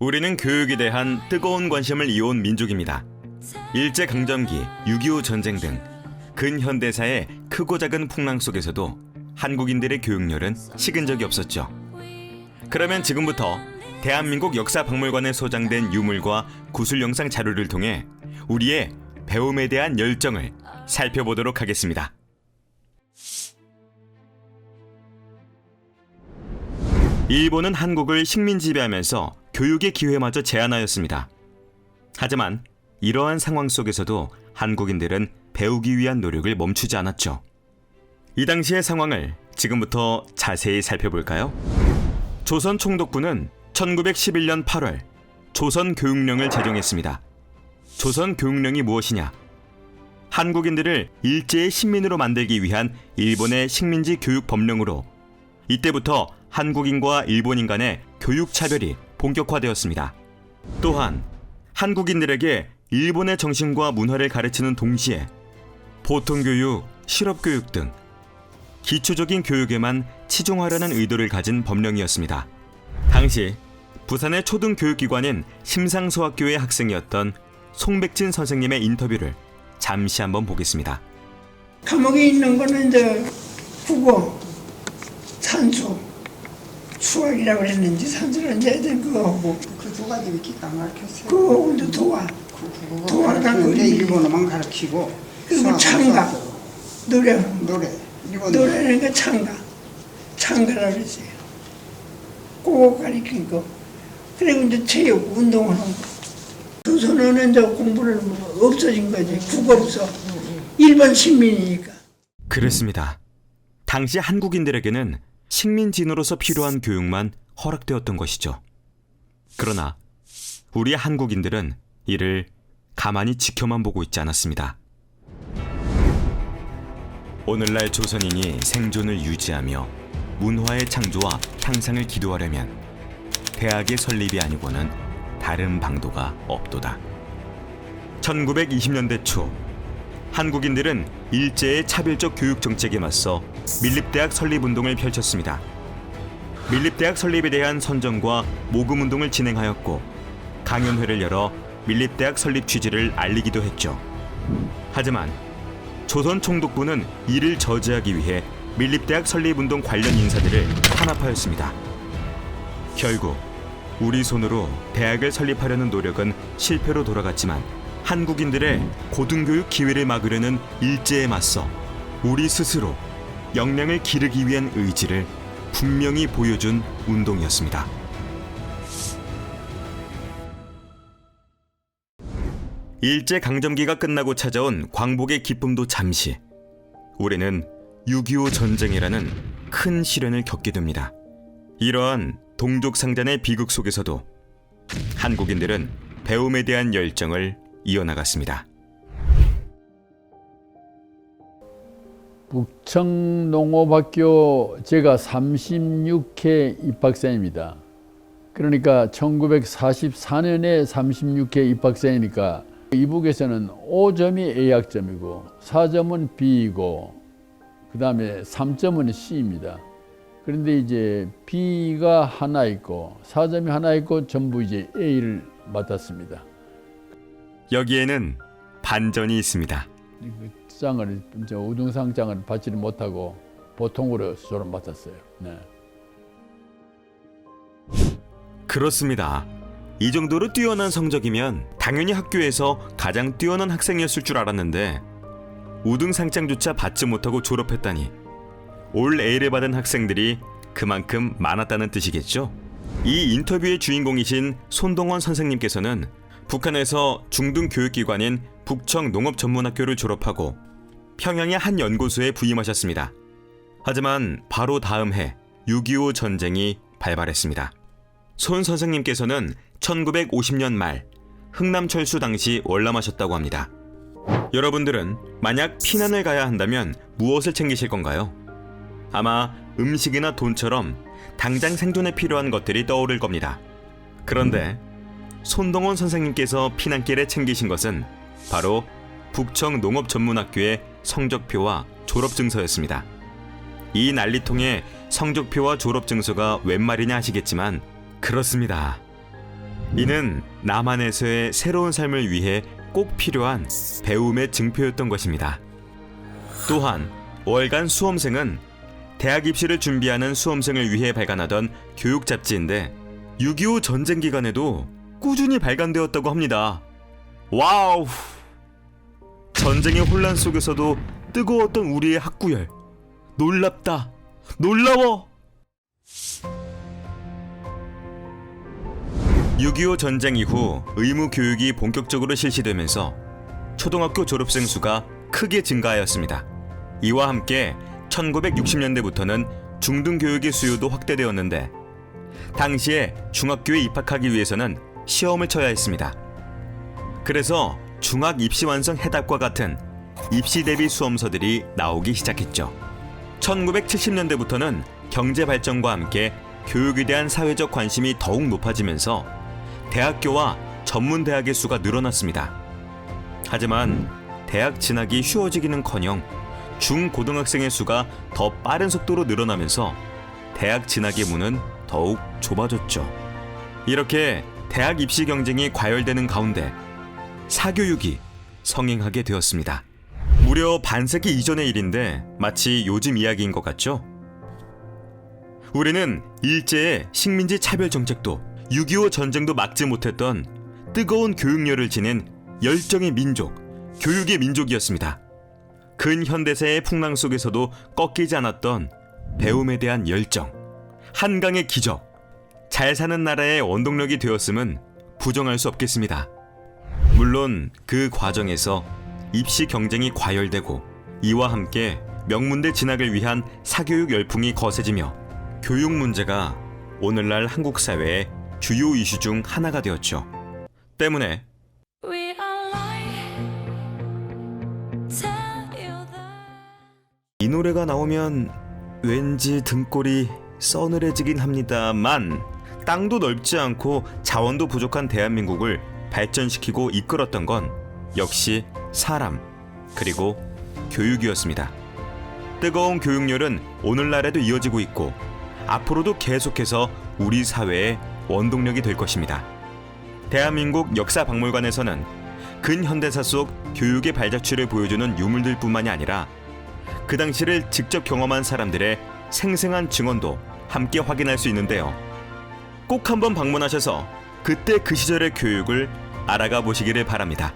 우리는 교육에 대한 뜨거운 관심을 이어온 민족입니다. 일제강점기, 6.25 전쟁 등 근현대사의 크고 작은 풍랑 속에서도 한국인들의 교육열은 식은 적이 없었죠. 그러면 지금부터 대한민국 역사박물관에 소장된 유물과 구술 영상 자료를 통해 우리의 배움에 대한 열정을 살펴보도록 하겠습니다. 일본은 한국을 식민 지배하면서 교육의 기회마저 제한하였습니다. 하지만 이러한 상황 속에서도 한국인들은 배우기 위한 노력을 멈추지 않았죠. 이 당시의 상황을 지금부터 자세히 살펴볼까요? 조선 총독부는 1911년 8월 조선교육령을 제정했습니다. 조선교육령이 무엇이냐? 한국인들을 일제의 식민으로 만들기 위한 일본의 식민지 교육 법령으로 이때부터 한국인과 일본인 간의 교육 차별이 본격화되었습니다. 또한 한국인들에게 일본의 정신과 문화를 가르치는 동시에 보통교육, 실업교육 등 기초적인 교육에만 치중하려는 의도를 가진 법령이었습니다. 당시 부산의 초등교육기관인 심상소학교의 학생이었던 송백진 선생님의 인터뷰를 잠시 한번 보겠습니다. 과목에 있는 거는 이제 국어, 산수, 수학이라고 그랬는지 산수는 이제 그거 하고 그 두 가지 기타 안 가르쳤어요. 그거 이제 도화, 도화가 가르치는데 일본어만 가르치고 그리고 창가, 노래, 일본어 노래는 그 창가라고 그랬어요. 그거 가르친 거. 그리고 이제 체육, 운동하는 거. 조선어는 이제 공부를 뭐 없어진 거지. 국어 없어. 일본 식민이니까. 그렇습니다. 당시 한국인들에게는 식민지노로서 필요한 교육만 허락되었던 것이죠. 그러나 우리 한국인들은 이를 가만히 지켜만 보고 있지 않았습니다. 오늘날 조선인이 생존을 유지하며 문화의 창조와 향상을 기도하려면 대학의 설립이 아니고는 다른 방도가 없도다. 1920년대 초 한국인들은 일제의 차별적 교육 정책에 맞서 밀립대학 설립운동을 펼쳤습니다. 밀립대학 설립에 대한 선정과 모금운동을 진행하였고 강연회를 열어 밀립대학 설립 취지를 알리기도 했죠. 하지만 조선 총독부는 이를 저지하기 위해 밀립대학 설립운동 관련 인사들을 탄압하였습니다. 결국 우리 손으로 대학을 설립하려는 노력은 실패로 돌아갔지만 한국인들의 고등교육 기회를 막으려는 일제에 맞서 우리 스스로 역량을 기르기 위한 의지를 분명히 보여준 운동이었습니다. 일제강점기가 끝나고 찾아온 광복의 기쁨도 잠시, 우리는 6.25 전쟁이라는 큰 시련을 겪게 됩니다. 이러한 동족상잔의 비극 속에서도 한국인들은 배움에 대한 열정을 이어나갔습니다. 북청농업학교 제가 36회 입학생입니다. 그러니까 1944년에 36회 입학생이니까 이북에서는 5점이 A학점이고 4점은 B이고 그 다음에 3점은 C입니다. 그런데 이제 B가 하나 있고 4점이 하나 있고 전부 이제 A를 맡았습니다. 여기에는 반전이 있습니다. 장을 우등상장을 받지를 못하고 보통으로 수조를 맡았어요. 네. 그렇습니다. 이 정도로 뛰어난 성적이면 당연히 학교에서 가장 뛰어난 학생이었을 줄 알았는데 우등상장조차 받지 못하고 졸업했다니 올 A를 받은 학생들이 그만큼 많았다는 뜻이겠죠? 이 인터뷰의 주인공이신 손동원 선생님께서는 북한에서 중등교육기관인 북청농업전문학교를 졸업하고 평양의 한 연구소에 부임하셨습니다. 하지만 바로 다음 해 6.25 전쟁이 발발했습니다. 손 선생님께서는 1950년 말 흥남철수 당시 월남하셨다고 합니다. 여러분들은 만약 피난을 가야 한다면 무엇을 챙기실 건가요? 아마 음식이나 돈처럼 당장 생존에 필요한 것들이 떠오를 겁니다. 그런데 손동원 선생님께서 피난길에 챙기신 것은 바로 북청농업전문학교의 성적표와 졸업증서였습니다. 이 난리통에 성적표와 졸업증서가 웬 말이냐 하시겠지만 그렇습니다. 이는 남한에서의 새로운 삶을 위해 꼭 필요한 배움의 증표였던 것입니다. 또한 월간 수험생은 대학 입시를 준비하는 수험생을 위해 발간하던 교육 잡지인데 6.25 전쟁 기간에도 꾸준히 발간되었다고 합니다. 와우! 전쟁의 혼란 속에서도 뜨거웠던 우리의 학구열. 놀랍다. 놀라워. 6.25 전쟁 이후 의무 교육이 본격적으로 실시되면서 초등학교 졸업생 수가 크게 증가하였습니다. 이와 함께 1960년대부터는 중등교육의 수요도 확대되었는데 당시에 중학교에 입학하기 위해서는 시험을 쳐야 했습니다. 그래서 중학 입시 완성 해답과 같은 입시 대비 수험서들이 나오기 시작했죠. 1970년대부터는 경제 발전과 함께 교육에 대한 사회적 관심이 더욱 높아지면서 대학교와 전문 대학의 수가 늘어났습니다. 하지만 대학 진학이 쉬워지기는커녕 중고등학생의 수가 더 빠른 속도로 늘어나면서 대학 진학의 문은 더욱 좁아졌죠. 이렇게 대학 입시 경쟁이 과열되는 가운데 사교육이 성행하게 되었습니다. 무려 반세기 이전의 일인데 마치 요즘 이야기인 것 같죠? 우리는 일제의 식민지 차별 정책도 6.25 전쟁도 막지 못했던 뜨거운 교육열을 지닌 열정의 민족, 교육의 민족이었습니다. 근현대사의 풍랑 속에서도 꺾이지 않았던 배움에 대한 열정, 한강의 기적, 잘 사는 나라의 원동력이 되었음은 부정할 수 없겠습니다. 물론 그 과정에서 입시 경쟁이 과열되고 이와 함께 명문대 진학을 위한 사교육 열풍이 거세지며 교육 문제가 오늘날 한국 사회의 주요 이슈 중 하나가 되었죠. 때문에 이 노래가 나오면 왠지 등골이 서늘해지긴 합니다만 땅도 넓지 않고 자원도 부족한 대한민국을 발전시키고 이끌었던 건 역시 사람 그리고 교육이었습니다. 뜨거운 교육열은 오늘날에도 이어지고 있고 앞으로도 계속해서 우리 사회의 원동력이 될 것입니다. 대한민국 역사박물관에서는 근현대사 속 교육의 발자취를 보여주는 유물들 뿐만이 아니라 그 당시를 직접 경험한 사람들의 생생한 증언도 함께 확인할 수 있는데요. 꼭 한번 방문하셔서 그때 그 시절의 교육을 알아가 보시기를 바랍니다.